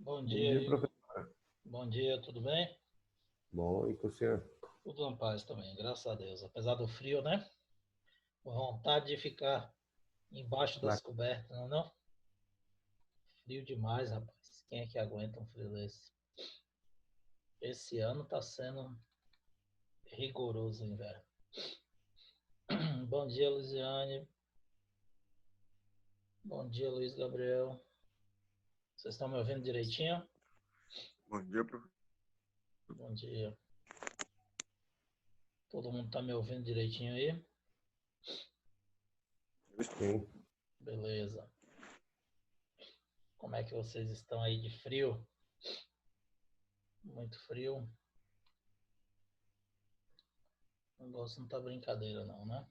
Bom Bom dia, dia, Igor. professor. Bom dia, tudo bem? Bom, e com o senhor? Tudo na paz também, graças a Deus. Apesar do frio, né? Com vontade de ficar embaixo Na- das cobertas, não é não? Frio demais, rapaz. Quem é que aguenta um frio desse? Esse ano tá sendo rigoroso o inverno. Bom dia, Luziane. Bom dia, Luiz Gabriel. Vocês estão me ouvindo direitinho? Bom dia, professor. Bom dia. Todo mundo tá me ouvindo direitinho aí? Sim. Beleza. Como é que vocês estão aí de frio? Muito frio? O negócio não tá brincadeira não, né?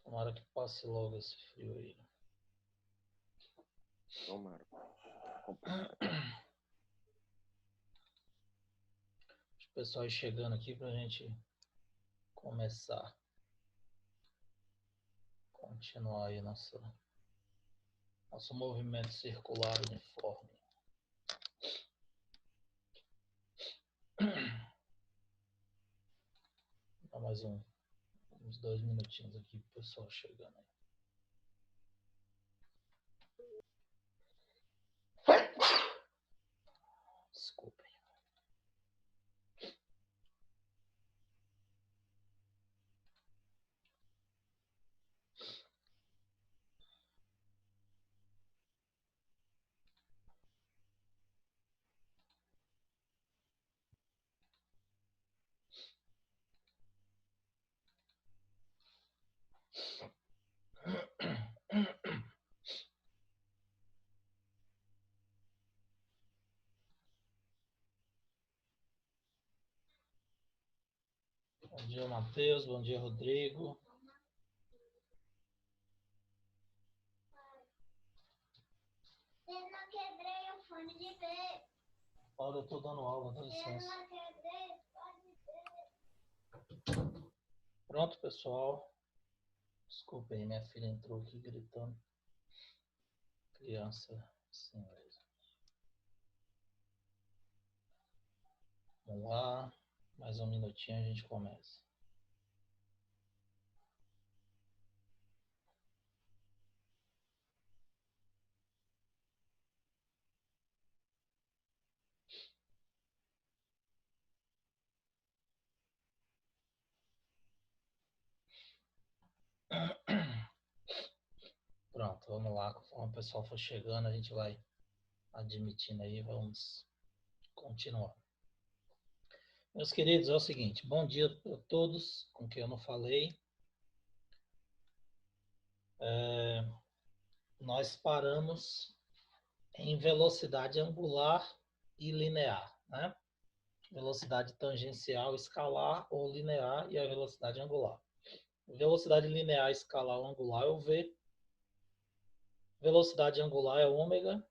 Tomara que passe logo esse frio aí. Tomara. Complicado. Os pessoal chegando aqui pra gente começar. Continuar aí nosso movimento circular uniforme. Dá mais uns 2 minutinhos aqui pro pessoal chegando aí. Desculpem. Bom dia, Matheus. Bom dia, Rodrigo. Eu não quebrei o fone de ver. Laura, eu tô dando aula, dá Eu licença. não quebrei o fone de ver. Pronto, pessoal. Desculpem, minha filha entrou aqui gritando. Criança, assim mesmo. Vamos lá. Mais um minutinho a gente começa. Pronto, vamos lá. Conforme o pessoal for chegando, a gente vai admitindo aí. Vamos continuar. Meus queridos, é o seguinte. Bom dia a todos com quem eu não falei. Nós paramos em velocidade angular e linear, né? Velocidade tangencial, escalar ou linear e a velocidade angular. Velocidade linear, escalar ou angular é o V. Velocidade angular é ômega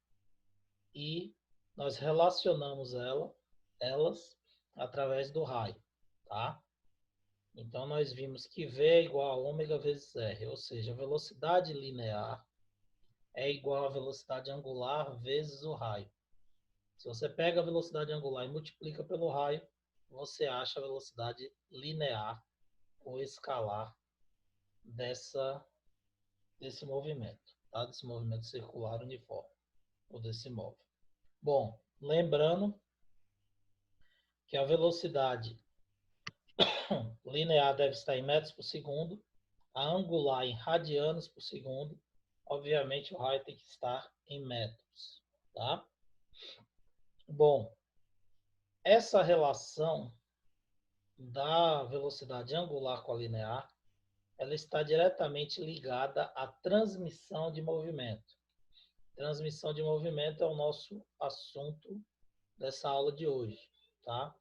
e nós relacionamos elas através do raio, tá? Então nós vimos que V é igual a ômega vezes R, ou seja, a velocidade linear é igual à velocidade angular vezes o raio. Se você pega a velocidade angular e multiplica pelo raio, você acha a velocidade linear ou escalar desse movimento, tá? Desse movimento circular uniforme, ou desse móvel. Bom, lembrando que a velocidade linear deve estar em metros por segundo, a angular em radianos por segundo, obviamente o raio tem que estar em metros, tá? Bom, essa relação da velocidade angular com a linear, ela está diretamente ligada à transmissão de movimento. Transmissão de movimento é o nosso assunto dessa aula de hoje, tá?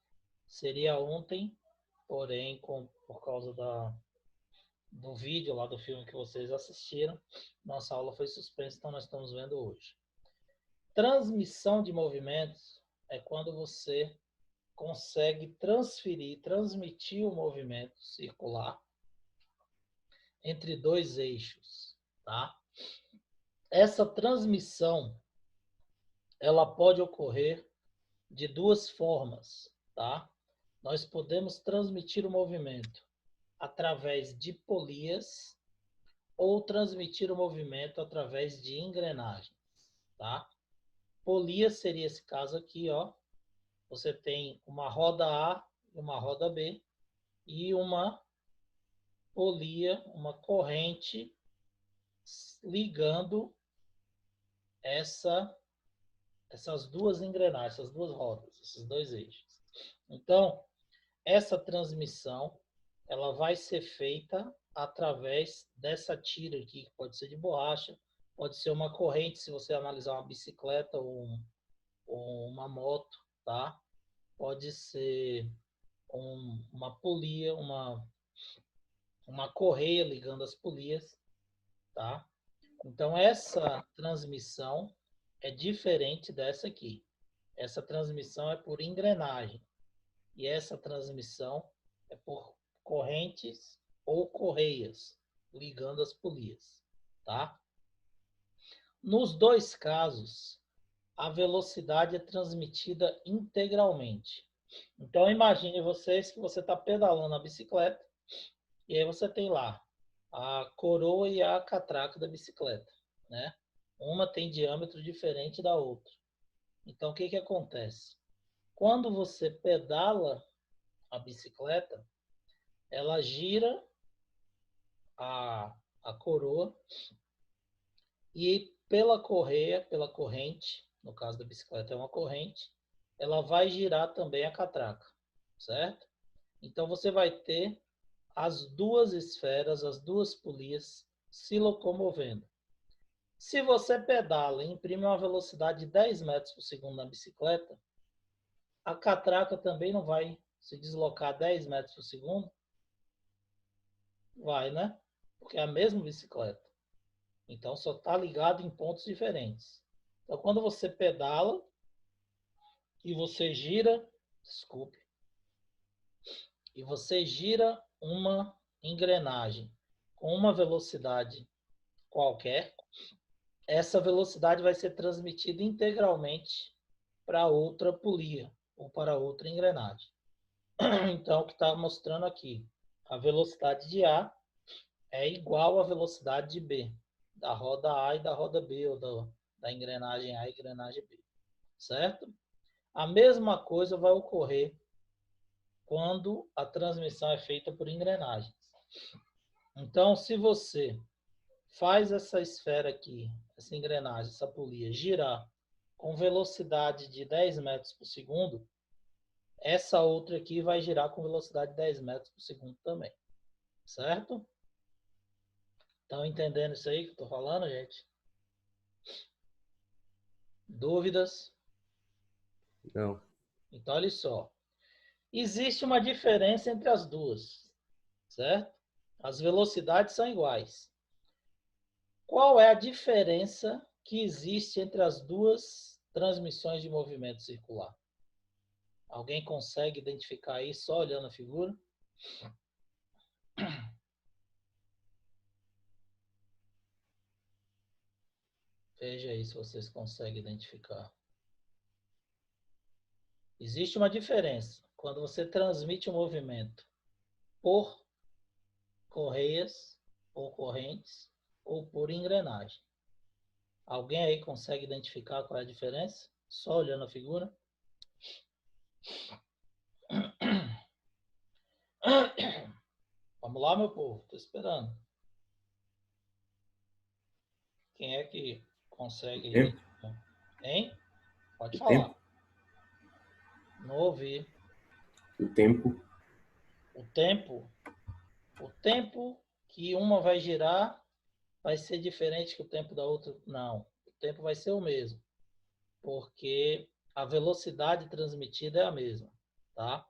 Seria ontem, porém, por causa do vídeo lá do filme que vocês assistiram, nossa aula foi suspensa, então nós estamos vendo hoje. Transmissão de movimentos é quando você consegue transmitir o movimento circular entre dois eixos, tá? essa transmissão, ela pode ocorrer de duas formas, tá? Nós podemos transmitir o movimento através de polias ou transmitir o movimento através de engrenagens, tá? Polia seria esse caso aqui, ó. Você tem uma roda A e uma roda B e uma polia, uma corrente ligando essas duas engrenagens, essas duas rodas, esses dois eixos. Então, essa transmissão, ela vai ser feita através dessa tira aqui, que pode ser de borracha, pode ser uma corrente, se você analisar uma bicicleta ou uma moto, tá? Pode ser uma polia, uma correia ligando as polias, tá? Então, essa transmissão é diferente dessa aqui. Essa transmissão é por engrenagem. E essa transmissão é por correntes ou correias ligando as polias, tá? Nos dois casos, a velocidade é transmitida integralmente. Então, imagine vocês que você está pedalando a bicicleta e aí você tem lá a coroa e a catraca da bicicleta, né? Uma tem diâmetro diferente da outra. Então, o que que acontece? Quando você pedala a bicicleta, ela gira a coroa e pela correia, pela corrente, no caso da bicicleta é uma corrente, ela vai girar também a catraca, certo? Então, você vai ter as duas esferas, as duas polias se locomovendo. Se você pedala e imprime uma velocidade de 10 metros por segundo na bicicleta, a catraca também não vai se deslocar 10 metros por segundo? Vai, né? Porque é a mesma bicicleta. Então, só está ligado em pontos diferentes. Então, quando você pedala e você gira, desculpe, e você gira uma engrenagem com uma velocidade qualquer, essa velocidade vai ser transmitida integralmente para outra polia ou para outra engrenagem. Então, o que está mostrando aqui, a velocidade de A é igual à velocidade de B, da roda A e da roda B, ou da engrenagem A e engrenagem B, certo? A mesma coisa vai ocorrer quando a transmissão é feita por engrenagens. Então, se você faz essa esfera aqui, essa engrenagem, essa polia, girar com velocidade de 10 metros por segundo, essa outra aqui vai girar com velocidade de 10 metros por segundo também, certo? Estão entendendo isso aí que eu estou falando, gente? Dúvidas? Não. Então, olha só. Existe uma diferença entre as duas, certo? As velocidades são iguais. Qual é a diferença que existe entre as duas transmissões de movimento circular? Alguém consegue identificar isso só olhando a figura? Veja aí se vocês conseguem identificar. Existe uma diferença quando você transmite o movimento por correias ou correntes ou por engrenagem. Alguém aí consegue identificar qual é a diferença? Só olhando a figura? Vamos lá, meu povo, estou esperando. Quem é que consegue identificar? Hein? Pode falar. Não ouvi. O tempo. O tempo que uma vai girar vai ser diferente que o tempo da outra? Não. O tempo vai ser o mesmo, porque a velocidade transmitida é a mesma, tá?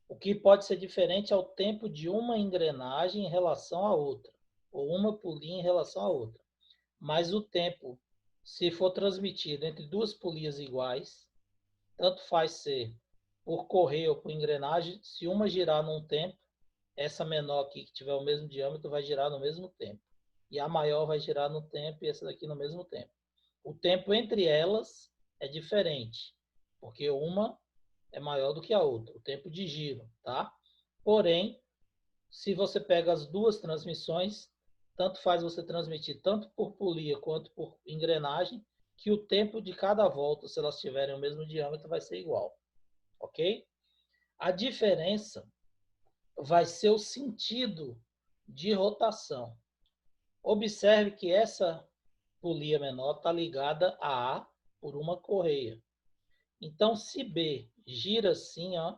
O que pode ser diferente é o tempo de uma engrenagem em relação à outra, ou uma polia em relação à outra. Mas o tempo, se for transmitido entre duas polias iguais, tanto faz ser por correia ou por engrenagem, se uma girar num tempo, essa menor aqui que tiver o mesmo diâmetro vai girar no mesmo tempo. e a maior vai girar no tempo e essa daqui no mesmo tempo. O tempo entre elas é diferente, porque uma é maior do que a outra, o tempo de giro, tá? Porém, se você pega as duas transmissões, tanto faz você transmitir tanto por polia quanto por engrenagem, que o tempo de cada volta, se elas tiverem o mesmo diâmetro, vai ser igual, ok? A diferença vai ser o sentido de rotação. Observe que essa polia menor está ligada a A por uma correia. Então, se B gira assim, ó,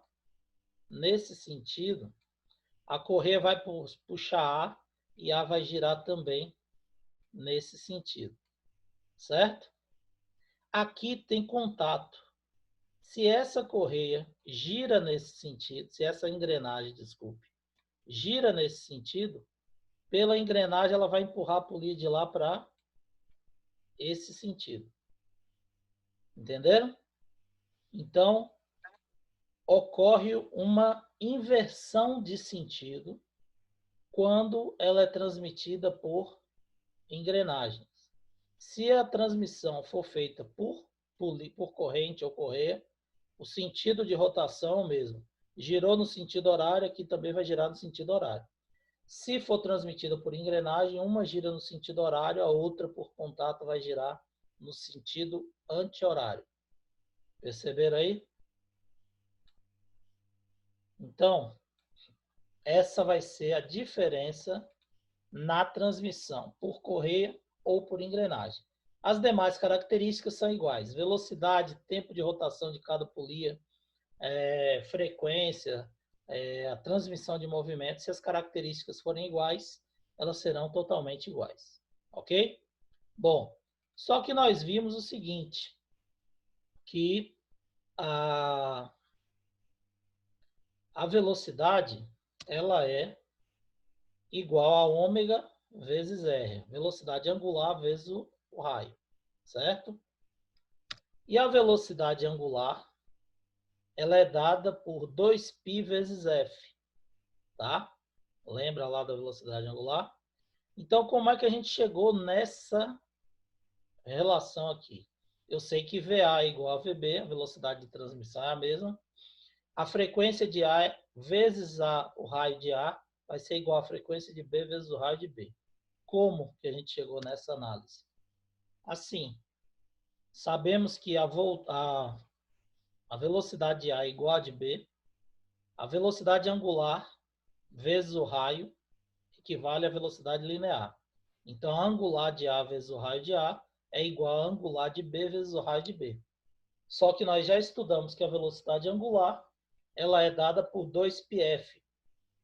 nesse sentido, a correia vai puxar A e A vai girar também nesse sentido, certo? Aqui tem contato. Se essa correia gira nesse sentido, se essa engrenagem, desculpe, gira nesse sentido, pela engrenagem ela vai empurrar a polia de lá para esse sentido. Entenderam? Então, ocorre uma inversão de sentido quando ela é transmitida por engrenagens. Se a transmissão for feita por corrente ou correia, o sentido de rotação é o mesmo. Girou no sentido horário, aqui também vai girar no sentido horário. Se for transmitida por engrenagem, uma gira no sentido horário, a outra, por contato, vai girar no sentido anti-horário. Perceberam aí? Então, essa vai ser a diferença na transmissão, por correia ou por engrenagem. As demais características são iguais. Velocidade, tempo de rotação de cada polia, frequência, a transmissão de movimento. Se as características forem iguais, elas serão totalmente iguais. Ok? Bom, só que nós vimos o seguinte, que a velocidade, ela é igual a ômega vezes R, velocidade angular vezes o raio, certo? E a velocidade angular, ela é dada por 2π vezes F, tá? Lembra lá da velocidade angular? Então, como é que a gente chegou nessa relação aqui? Eu sei que VA é igual a VB, a velocidade de transmissão é a mesma. A frequência de A vezes o raio de A vai ser igual à frequência de B vezes o raio de B. Como que a gente chegou nessa análise? Assim, sabemos que a velocidade de A é igual a de B, a velocidade angular vezes o raio equivale à velocidade linear. Então, a angular de A vezes o raio de A é igual a angular de B vezes o raio de B. Só que nós já estudamos que a velocidade angular ela é dada por 2πf.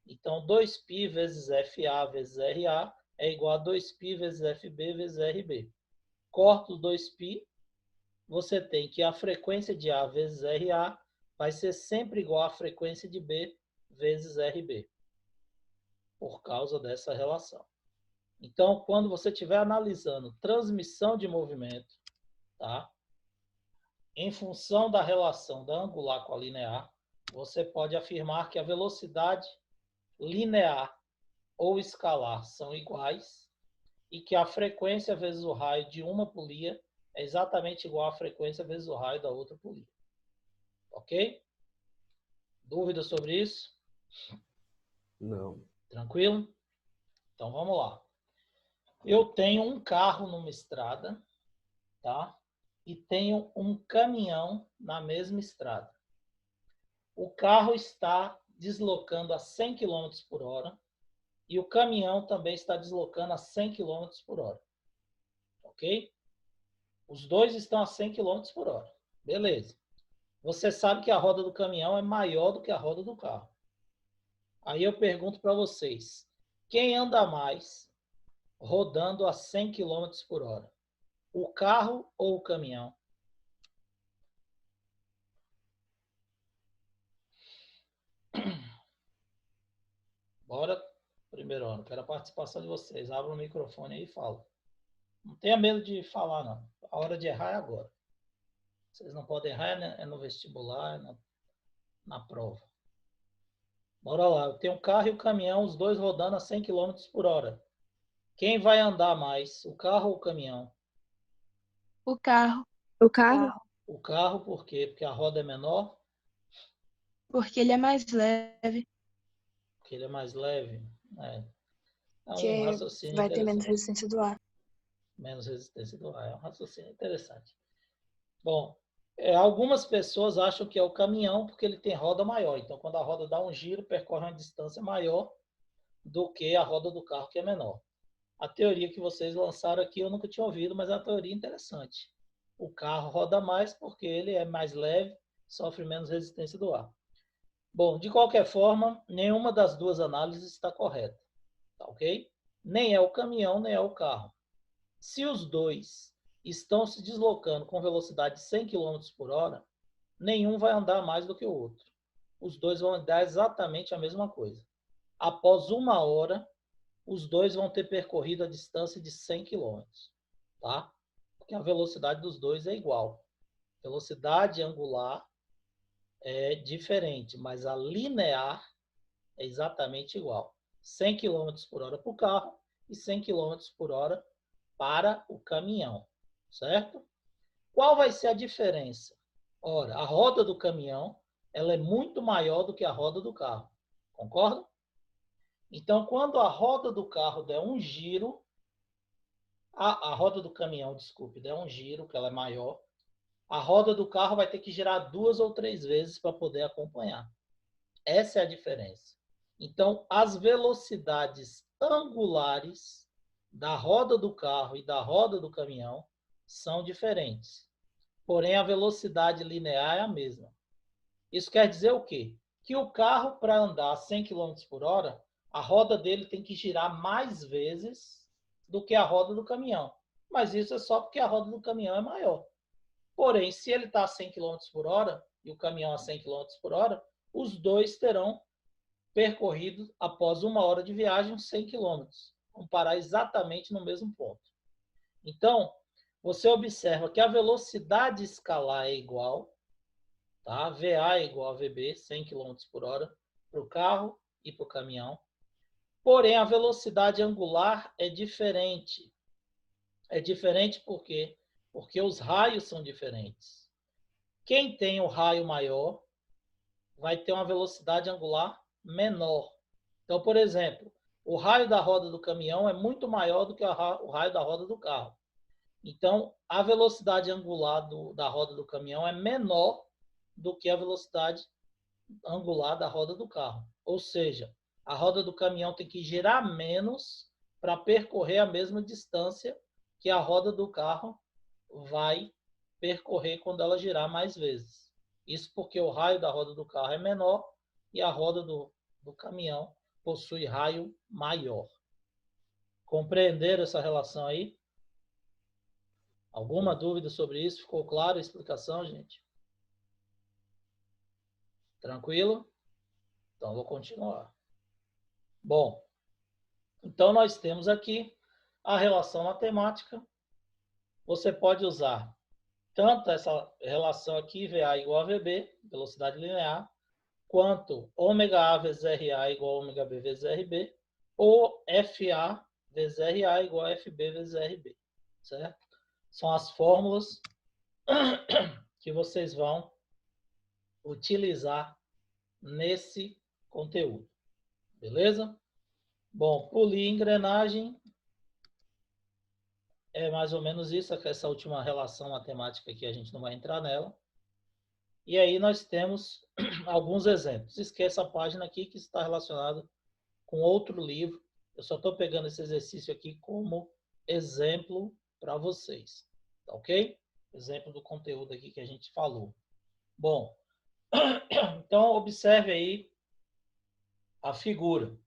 Então, 2π vezes FA vezes RA é igual a 2π vezes FB vezes RB. Corta os 2π, você tem que a frequência de A vezes RA vai ser sempre igual à frequência de B vezes RB, por causa dessa relação. Então, quando você estiver analisando transmissão de movimento, tá? Em função da relação da angular com a linear, você pode afirmar que a velocidade linear ou escalar são iguais e que a frequência vezes o raio de uma polia é exatamente igual à frequência vezes o raio da outra polia. Ok? Dúvida sobre isso? Não. Tranquilo? Então vamos lá. Eu tenho um carro numa estrada, tá? E tenho um caminhão na mesma estrada. O carro está deslocando a 100 km por hora e o caminhão também está deslocando a 100 km por hora. Ok? Os dois estão a 100 km por hora. Beleza. Você sabe que a roda do caminhão é maior do que a roda do carro. Aí eu pergunto para vocês, quem anda mais rodando a 100 km por hora? O carro ou o caminhão? Bora, primeiro ano. Quero a participação de vocês. Abra o microfone aí e fala. Não tenha medo de falar, não. A hora de errar é agora. Vocês não podem errar é no vestibular, na prova. Bora lá. Eu tenho um carro e um caminhão, os dois rodando a 100 km por hora. Quem vai andar mais, o carro ou o caminhão? O carro, O carro? O carro, por quê? Porque a roda é menor, porque ele é mais leve. porque ele é mais leve. É, é um Que raciocínio vai ter menos interessante. resistência do ar. Menos resistência do ar. É um raciocínio interessante. Bom, algumas pessoas acham que é o caminhão porque ele tem roda maior. Então, quando a roda dá um giro, percorre uma distância maior do que a roda do carro, que é menor. A teoria que vocês lançaram aqui eu nunca tinha ouvido, mas é uma teoria interessante. O carro roda mais porque ele é mais leve, sofre menos resistência do ar. Bom, de qualquer forma, nenhuma das duas análises está correta. Tá ok? Nem é o caminhão, nem é o carro. Se os dois estão se deslocando com velocidade de 100 km por hora, nenhum vai andar mais do que o outro. Os dois vão andar exatamente a mesma coisa. Após 1 hora, os dois vão ter percorrido a distância de 100 km. Tá? Porque a velocidade dos dois é igual. Velocidade angular é diferente, mas a linear é exatamente igual. 100 km por hora para o carro e 100 km por hora para o caminhão, certo? Qual vai ser a diferença? Ora, a roda do caminhão ela é muito maior do que a roda do carro, concorda? Então, quando a roda do carro der um giro, a roda do caminhão, desculpe, der um giro, que ela é maior, a roda do carro vai ter que girar 2 ou 3 vezes para poder acompanhar. Essa é a diferença. Então, as velocidades angulares da roda do carro e da roda do caminhão são diferentes. Porém, a velocidade linear é a mesma. Isso quer dizer o quê? Que o carro, para andar 100 km por hora, a roda dele tem que girar mais vezes do que a roda do caminhão. Mas isso é só porque a roda do caminhão é maior. Porém, se ele está a 100 km por hora e o caminhão a 100 km por hora, os dois terão percorrido após 1 hora de viagem 100 km. Vão parar exatamente no mesmo ponto. Então, você observa que a velocidade escalar é igual, tá? VA é igual a VB, 100 km por hora, para o carro e para o caminhão. Porém, a velocidade angular é diferente. É diferente por quê? Porque os raios são diferentes. Quem tem o raio maior vai ter uma velocidade angular menor. Então, por exemplo, o raio da roda do caminhão é muito maior do que o raio da roda do carro. Então, a velocidade angular da roda do caminhão é menor do que a velocidade angular da roda do carro. Ou seja, a roda do caminhão tem que girar menos para percorrer a mesma distância que a roda do carro vai percorrer quando ela girar mais vezes. Isso porque o raio da roda do carro é menor e a roda do caminhão possui raio maior. Compreenderam essa relação aí? Alguma dúvida sobre isso? Ficou clara a explicação, gente? Tranquilo? Então, vou continuar. Bom, então nós temos aqui a relação matemática. Você pode usar tanto essa relação aqui, VA igual a VB, velocidade linear, quanto ômega A vezes RA igual a ômega B vezes RB, ou FA vezes RA igual a FB vezes RB, certo? São as fórmulas que vocês vão utilizar nesse conteúdo, beleza? Bom, polir engrenagem é mais ou menos isso, essa última relação matemática aqui, a gente não vai entrar nela. E aí nós temos alguns exemplos. Esqueça a página aqui que está relacionado com outro livro. Eu só estou pegando esse exercício aqui como exemplo para vocês, tá ok? Exemplo do conteúdo aqui que a gente falou. Bom, então observe aí a figura.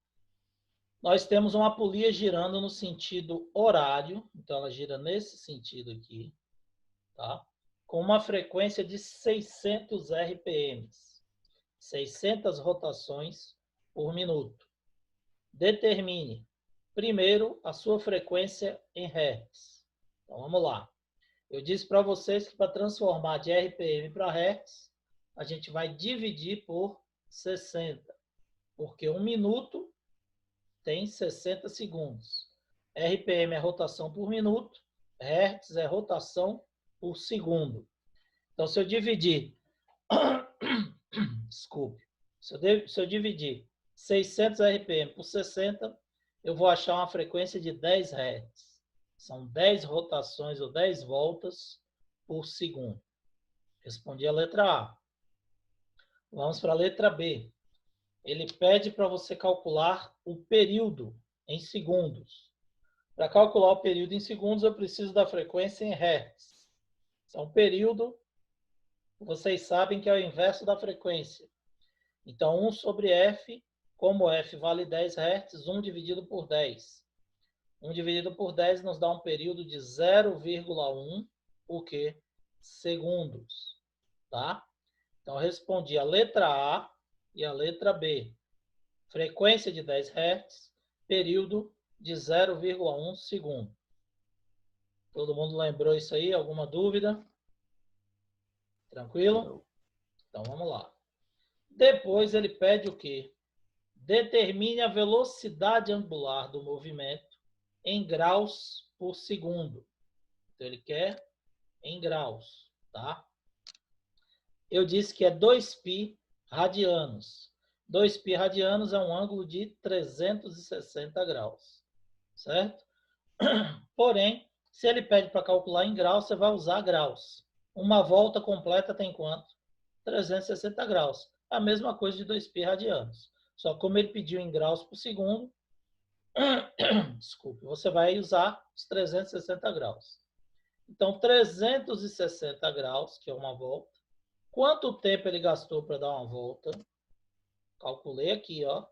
Nós temos uma polia girando no sentido horário, então ela gira nesse sentido aqui, tá? Com uma frequência de 600 RPMs, 600 rotações por minuto. Determine, primeiro, a sua frequência em Hertz. Então, vamos lá. Eu disse para vocês que para transformar de RPM para Hertz, a gente vai dividir por 60, porque 1 minuto tem 60 segundos. RPM é rotação por minuto, Hertz é rotação por segundo. Então, se eu dividir, desculpe, se eu dividir 600 RPM por 60, eu vou achar uma frequência de 10 Hz. São 10 rotações ou 10 voltas por segundo. Respondi a letra A. Vamos para a letra B. Ele pede para você calcular o período em segundos. Para calcular o período em segundos, eu preciso da frequência em Hertz. Então, período, vocês sabem que é o inverso da frequência. Então, 1 sobre F, como F vale 10 Hz, 1 dividido por 10. 1 dividido por 10 nos dá um período de 0,1, o quê? Segundos. Tá? Então, eu respondi a letra A e a letra B. Frequência de 10 Hz, período de 0,1 segundo. Todo mundo lembrou isso aí? Alguma dúvida? Tranquilo? Não. Então, vamos lá. Depois, ele pede o quê? Determine a velocidade angular do movimento em graus por segundo. Então, ele quer em graus, tá? Eu disse que é 2π radianos. 2π radianos é um ângulo de 360 graus, certo? Porém, se ele pede para calcular em graus, você vai usar graus. Uma volta completa tem quanto? 360 graus. A mesma coisa de 2π radianos. Só que como ele pediu em graus por segundo, desculpe, você vai usar os 360 graus. Então, 360 graus, que é uma volta. Quanto tempo ele gastou para dar uma volta? Calculei aqui, ó,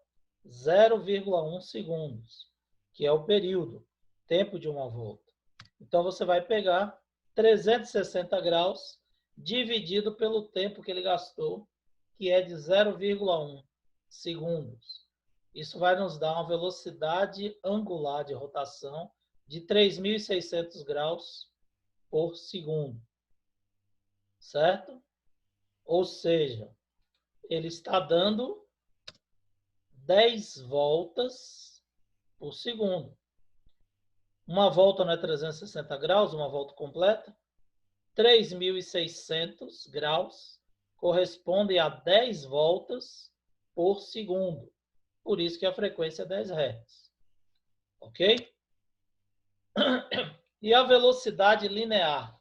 0,1 segundos, que é o período, tempo de uma volta. Então, você vai pegar 360 graus dividido pelo tempo que ele gastou, que é de 0,1 segundos. Isso vai nos dar uma velocidade angular de rotação de 3.600 graus por segundo. Certo? Ou seja, ele está dando 10 voltas por segundo. Uma volta não é 360 graus, uma volta completa? 3.600 graus corresponde a 10 voltas por segundo. Por isso que a frequência é 10 Hz. Ok? E a velocidade linear?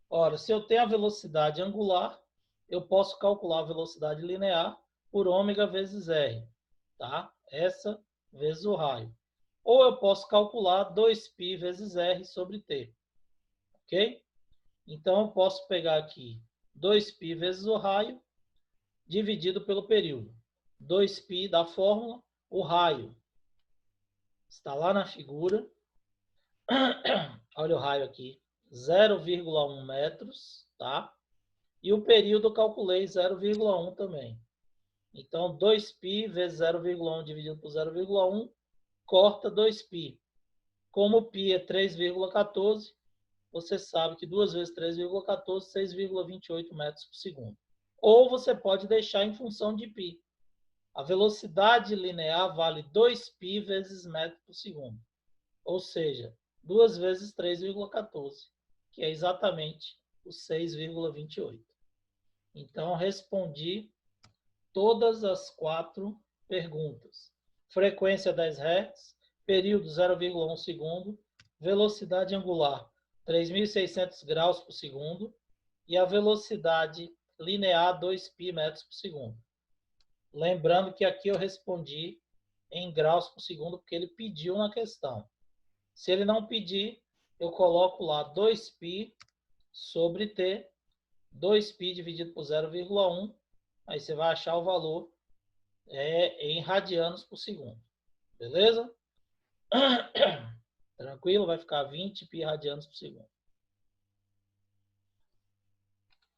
Ora, se eu tenho a velocidade angular, eu posso calcular a velocidade linear por ômega vezes R. Tá? Essa vezes o raio. Ou eu posso calcular 2π vezes R sobre T. Ok? Então, eu posso pegar aqui 2π vezes o raio dividido pelo período. 2π da fórmula, o raio. Está lá na figura. Olha o raio aqui. 0,1 metros, tá? E o período eu calculei 0,1 também. Então, 2π vezes 0,1 dividido por 0,1, corta 2π. Como π é 3,14, você sabe que 2 vezes 3,14, 6,28 metros por segundo. Ou você pode deixar em função de π. A velocidade linear vale 2π vezes metro por segundo. Ou seja, 2 vezes 3,14, que é exatamente o 6,28. Então, respondi todas as 4 perguntas. Frequência 10 Hz, período 0,1 segundo, velocidade angular 3.600 graus por segundo e a velocidade linear 2π metros por segundo. Lembrando que aqui eu respondi em graus por segundo porque ele pediu na questão. Se ele não pedir, eu coloco lá 2π sobre T, 2π dividido por 0,1, aí você vai achar o valor em radianos por segundo. Beleza? Tranquilo? Vai ficar 20π radianos por segundo.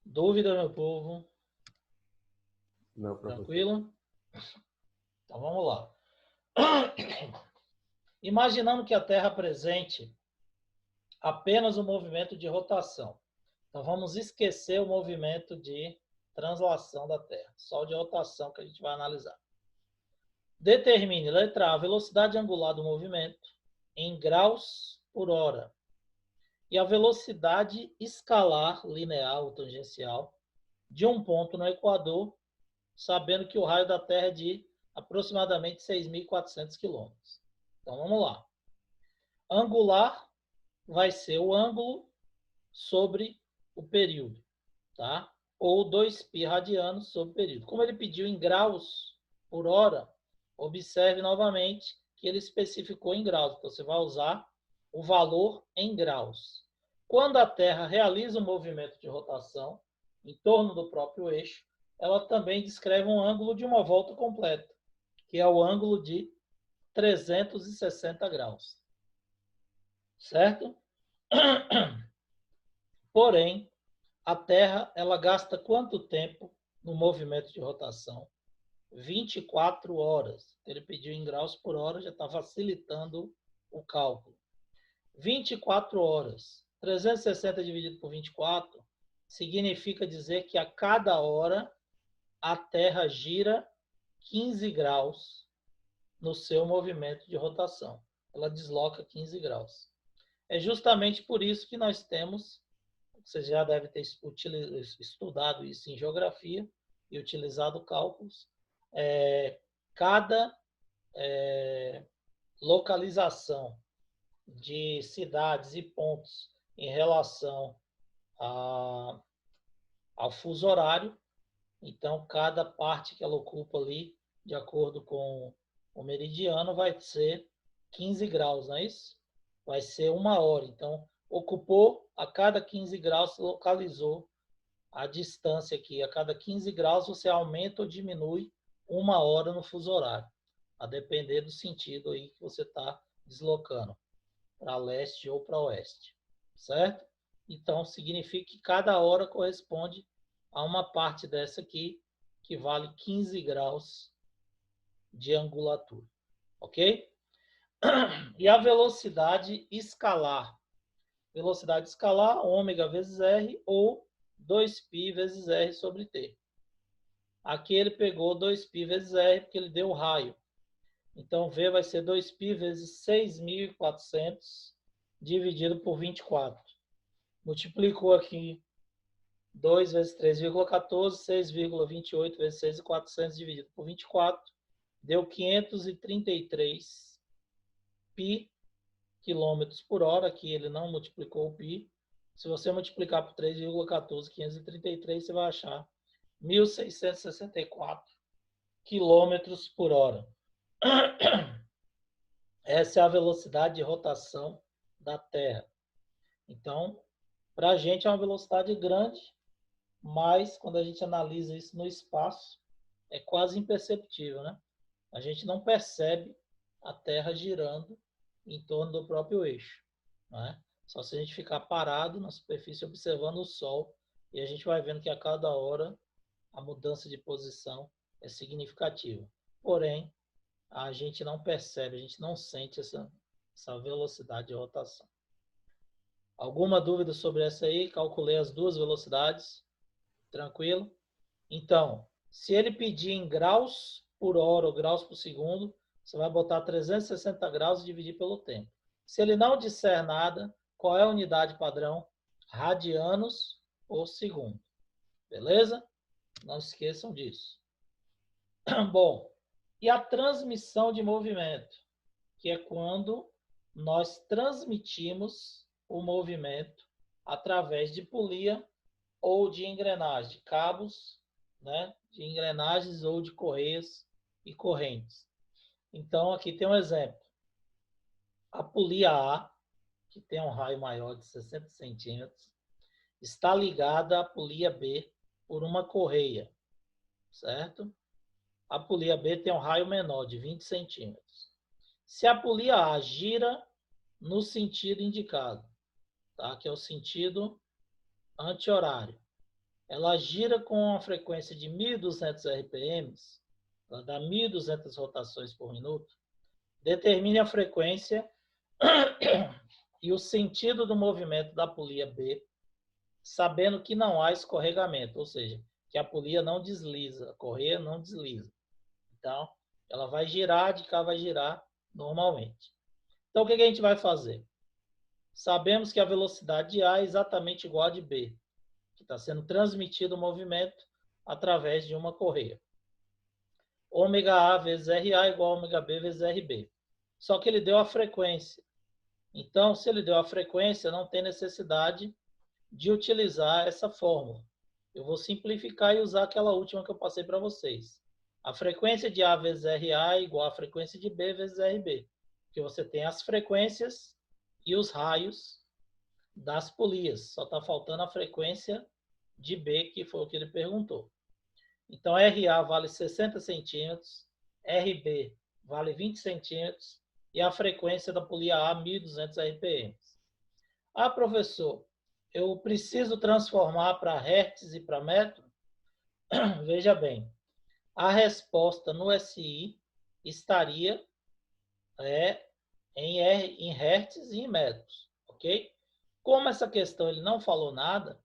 Dúvida, meu povo? Não, professor. Tranquilo? Então vamos lá. Imaginando que a Terra apresente apenas o movimento de rotação. Então vamos esquecer o movimento de translação da Terra. Só o de rotação que a gente vai analisar. Determine, letra A, a velocidade angular do movimento em graus por hora. E a velocidade escalar linear ou tangencial de um ponto no equador, sabendo que o raio da Terra é de aproximadamente 6.400 quilômetros. Então, vamos lá. Angular vai ser o ângulo sobre o período, tá? Ou 2π radianos sobre o período. Como ele pediu em graus por hora, observe novamente que ele especificou em graus. Então, você vai usar o valor em graus. Quando a Terra realiza um movimento de rotação em torno do próprio eixo, ela também descreve um ângulo de uma volta completa, que é o ângulo de 360 graus. Certo? Porém, a Terra ela gasta quanto tempo no movimento de rotação? 24 horas. Ele pediu em graus por hora, já está facilitando o cálculo. 24 horas. 360 dividido por 24 significa dizer que a cada hora a Terra gira 15 graus no seu movimento de rotação. Ela desloca 15 graus. É justamente por isso que nós temos, você já deve ter estudado isso em geografia e utilizado cálculos, cada localização de cidades e pontos em relação ao fuso horário. Então, cada parte que ela ocupa ali, de acordo com o meridiano, vai ser 15 graus, não é isso? Vai ser 1 hora. Então, ocupou a cada 15 graus, localizou a distância aqui. A cada 15 graus, você aumenta ou diminui 1 hora no fuso horário, a depender do sentido aí que você está deslocando, para leste ou para oeste, certo? Então, significa que cada hora corresponde a uma parte dessa aqui, que vale 15 graus de angulatura, ok? E a velocidade escalar. Velocidade escalar, ômega vezes R, ou 2π vezes R sobre T. Aqui ele pegou 2π vezes R, porque ele deu o raio. Então, V vai ser 2π vezes 6.400 dividido por 24. Multiplicou aqui 2 vezes 3,14, 6,28 vezes 6.400 dividido por 24. Deu 533 π quilômetros por hora. Aqui ele não multiplicou o π. Se você multiplicar por 3,14, 533, você vai achar 1.664 quilômetros por hora. Essa é a velocidade de rotação da Terra. Então, para a gente é uma velocidade grande, mas quando a gente analisa isso no espaço, é quase imperceptível, né? A gente não percebe a Terra girando em torno do próprio eixo, né? Só se a gente ficar parado na superfície observando o Sol, e a gente vai vendo que a cada hora a mudança de posição é significativa. Porém, a gente não percebe, a gente não sente essa velocidade de rotação. Alguma dúvida sobre essa aí? Calculei as duas velocidades. Tranquilo? Então, se ele pedir em graus por hora ou graus por segundo, você vai botar 360 graus e dividir pelo tempo. Se ele não disser nada, qual é a unidade padrão? Radianos por segundo. Beleza? Não esqueçam disso. Bom, e a transmissão de movimento, que é quando nós transmitimos o movimento através de polia ou de engrenagem, de cabos, né, de engrenagens ou de correias e correntes. Então, aqui tem um exemplo. A polia A, que tem um raio maior de 60 centímetros, está ligada à polia B por uma correia, certo? A polia B tem um raio menor, de 20 centímetros. Se a polia A gira no sentido indicado, tá? Que é o sentido anti-horário, ela gira com uma frequência de 1.200 RPMs, ela dá 1.200 rotações por minuto, determine a frequência e o sentido do movimento da polia B, sabendo que não há escorregamento, ou seja, que a polia não desliza, a correia não desliza. Então, ela vai girar, de cá vai girar normalmente. Então, o que a gente vai fazer? Sabemos que a velocidade de A é exatamente igual a de B, que está sendo transmitido o movimento através de uma correia. Ômega A vezes RA igual a ômega B vezes RB. Só que ele deu a frequência. Então, se ele deu a frequência, não tem necessidade de utilizar essa fórmula. Eu vou simplificar e usar aquela última que eu passei para vocês. A frequência de A vezes RA é igual à frequência de B vezes RB. Porque você tem as frequências e os raios das polias. Só está faltando a frequência de B, que foi o que ele perguntou. Então, RA vale 60 centímetros, RB vale 20 centímetros e a frequência da polia A, 1.200 RPM. Ah, professor, eu preciso transformar para hertz e para metro? Veja bem, a resposta no SI estaria em hertz e em metros, ok? Como essa questão ele não falou nada,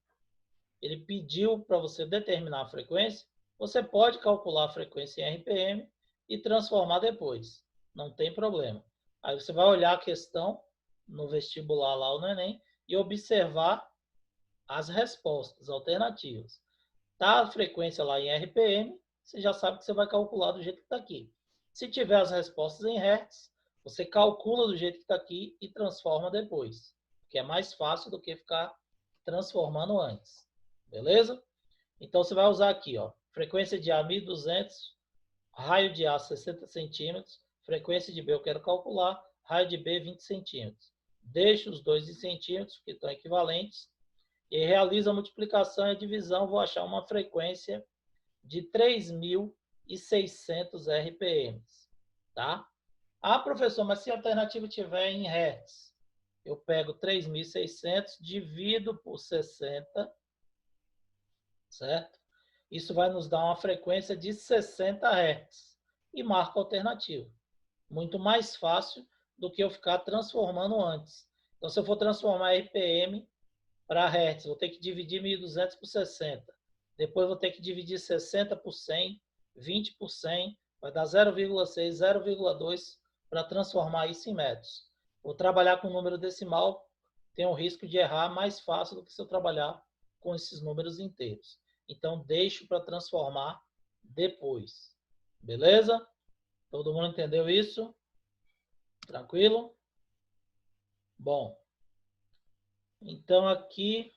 ele pediu para você determinar a frequência, você pode calcular a frequência em RPM e transformar depois, não tem problema. Aí você vai olhar a questão no vestibular lá ou no Enem e observar as respostas alternativas. Tá a frequência lá em RPM, você já sabe que você vai calcular do jeito que está aqui. Se tiver as respostas em hertz, você calcula do jeito que está aqui e transforma depois, que é mais fácil do que ficar transformando antes. Beleza? Então, você vai usar aqui, ó, frequência de A 1200, raio de A 60 centímetros, frequência de B eu quero calcular, raio de B 20 centímetros. Deixo os dois em centímetros, que estão equivalentes, e realizo a multiplicação e a divisão, vou achar uma frequência de 3.600 RPM. Tá? Ah, professor, mas se a alternativa estiver em hertz, eu pego 3.600, divido por 60, certo? Isso vai nos dar uma frequência de 60 Hz e marco a alternativa. Muito mais fácil do que eu ficar transformando antes. Então, se eu for transformar RPM para Hz, vou ter que dividir 1.200 por 60. Depois vou ter que dividir 60 por 100, 20 por 100, vai dar 0,6, 0,2 para transformar isso em metros. Vou trabalhar com número decimal, tem um risco de errar mais fácil do que se eu trabalhar com esses números inteiros. Então, deixo para transformar depois. Beleza? Todo mundo entendeu isso? Tranquilo? Bom. Então, aqui...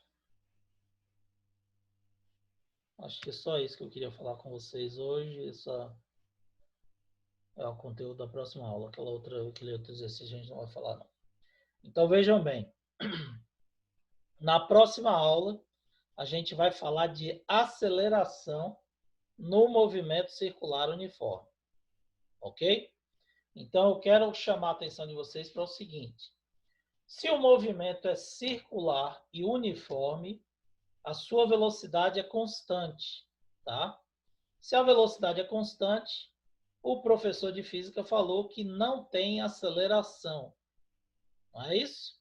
acho que é só isso que eu queria falar com vocês hoje. Essa é o conteúdo da próxima aula. Aquele outro exercício a gente não vai falar, não. Então, vejam bem. Na próxima aula, a gente vai falar de aceleração no movimento circular uniforme. Ok? Então, eu quero chamar a atenção de vocês para o seguinte. Se o movimento é circular e uniforme, a sua velocidade é constante. Tá? Se a velocidade é constante, o professor de física falou que não tem aceleração. Não é isso?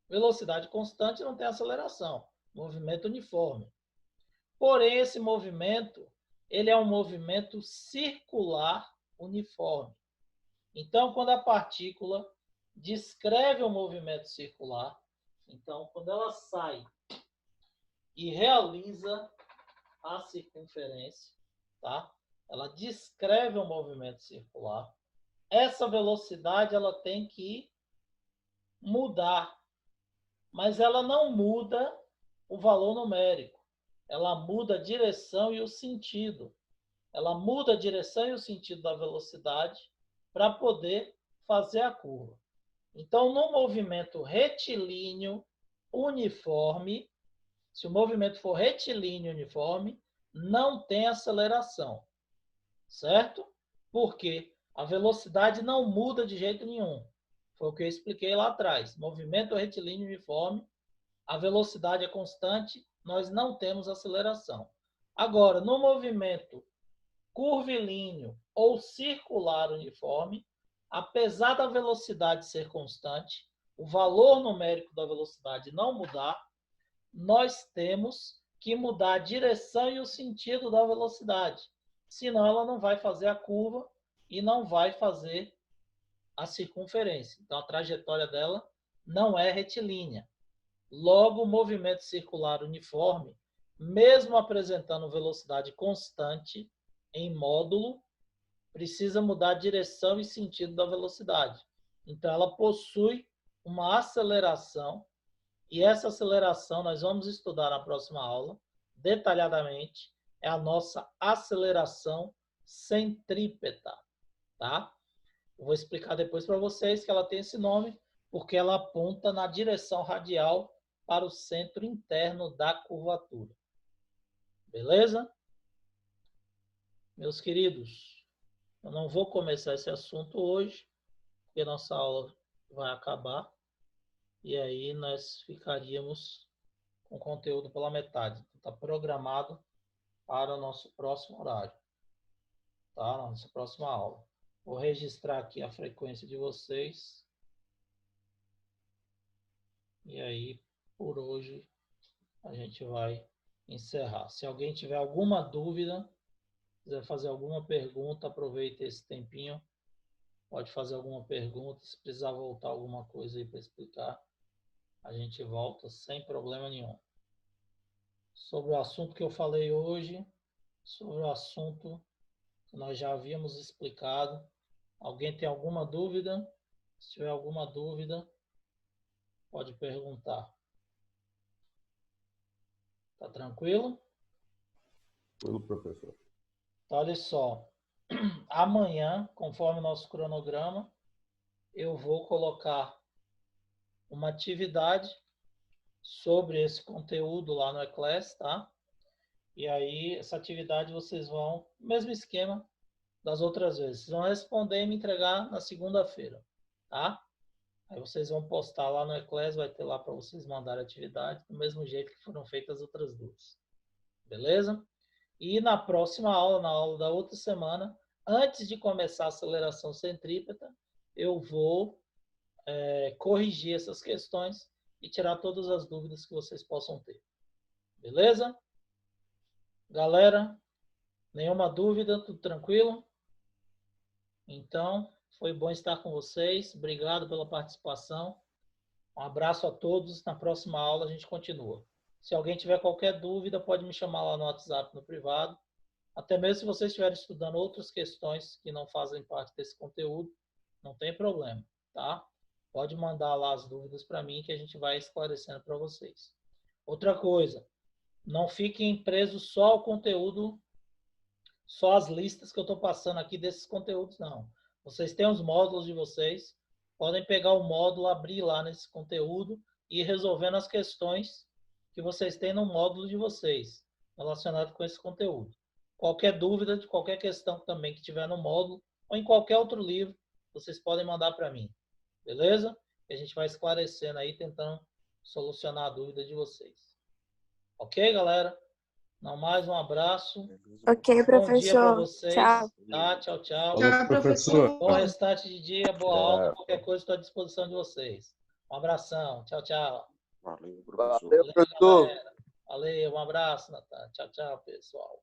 Velocidade constante não tem aceleração. Movimento uniforme. Porém, esse movimento, ele é um movimento circular uniforme. Então, quando a partícula descreve o movimento circular, então, quando ela sai e realiza a circunferência, tá? Ela descreve o movimento circular. Essa velocidade ela tem que mudar, mas ela não muda o valor numérico. Ela muda a direção e o sentido. Ela muda a direção e o sentido da velocidade para poder fazer a curva. Então, no movimento retilíneo uniforme, se o movimento for retilíneo uniforme, não tem aceleração. Certo? Porque a velocidade não muda de jeito nenhum. Foi o que eu expliquei lá atrás. Movimento retilíneo uniforme, a velocidade é constante, nós não temos aceleração. Agora, no movimento curvilíneo ou circular uniforme, apesar da velocidade ser constante, o valor numérico da velocidade não mudar, nós temos que mudar a direção e o sentido da velocidade. Senão ela não vai fazer a curva e não vai fazer a circunferência. Então, a trajetória dela não é retilínea. Logo, o movimento circular uniforme, mesmo apresentando velocidade constante em módulo, precisa mudar a direção e sentido da velocidade. Então, ela possui uma aceleração, e essa aceleração nós vamos estudar na próxima aula, detalhadamente, é a nossa aceleração centrípeta, tá? Eu vou explicar depois para vocês que ela tem esse nome, porque ela aponta na direção radial para o centro interno da curvatura. Beleza? Meus queridos, eu não vou começar esse assunto hoje, porque nossa aula vai acabar, e aí nós ficaríamos com conteúdo pela metade. Está programado para o nosso próximo horário, tá? Na nossa próxima aula. Vou registrar aqui a frequência de vocês. E aí, por hoje, a gente vai encerrar. Se alguém tiver alguma dúvida, quiser fazer alguma pergunta, aproveite esse tempinho. Pode fazer alguma pergunta. Se precisar voltar alguma coisa aí para explicar, a gente volta sem problema nenhum. Sobre o assunto que eu falei hoje, sobre o assunto que nós já havíamos explicado. Alguém tem alguma dúvida? Se tiver alguma dúvida, pode perguntar. Tá tranquilo? Tranquilo, professor. Então, olha só. Amanhã, conforme o nosso cronograma, eu vou colocar uma atividade sobre esse conteúdo lá no eClass, tá? E aí, essa atividade vocês vão, mesmo esquema das outras vezes, vocês vão responder e me entregar na segunda-feira, tá? Aí vocês vão postar lá no eClass, vai ter lá para vocês mandarem a atividade, do mesmo jeito que foram feitas as outras duas. Beleza? E na próxima aula, na aula da outra semana, antes de começar a aceleração centrípeta, eu vou corrigir essas questões e tirar todas as dúvidas que vocês possam ter. Beleza? Galera, nenhuma dúvida, tudo tranquilo? Então, foi bom estar com vocês. Obrigado pela participação. Um abraço a todos. Na próxima aula a gente continua. Se alguém tiver qualquer dúvida, pode me chamar lá no WhatsApp, no privado. Até mesmo se vocês estiverem estudando outras questões que não fazem parte desse conteúdo, não tem problema, tá? Pode mandar lá as dúvidas para mim que a gente vai esclarecendo para vocês. Outra coisa, não fiquem presos só ao conteúdo, só as listas que eu estou passando aqui desses conteúdos, não. Vocês têm os módulos de vocês, podem pegar o módulo, abrir lá nesse conteúdo e ir resolvendo as questões que vocês têm no módulo de vocês, relacionado com esse conteúdo. Qualquer dúvida de qualquer questão também que tiver no módulo, ou em qualquer outro livro, vocês podem mandar para mim. Beleza? E a gente vai esclarecendo aí, tentando solucionar a dúvida de vocês. Ok, galera? Não mais, um abraço. Ok, professor. Bom dia para vocês. Tchau. Tá? Tchau, tchau. Falou, professor. Bom restante de dia, boa Tchau. aula. Qualquer coisa, estou à disposição de vocês. Um abração. Tchau, tchau. Valeu, professor. Valeu, galera. Valeu, um abraço, Natan. Tchau, tchau, pessoal.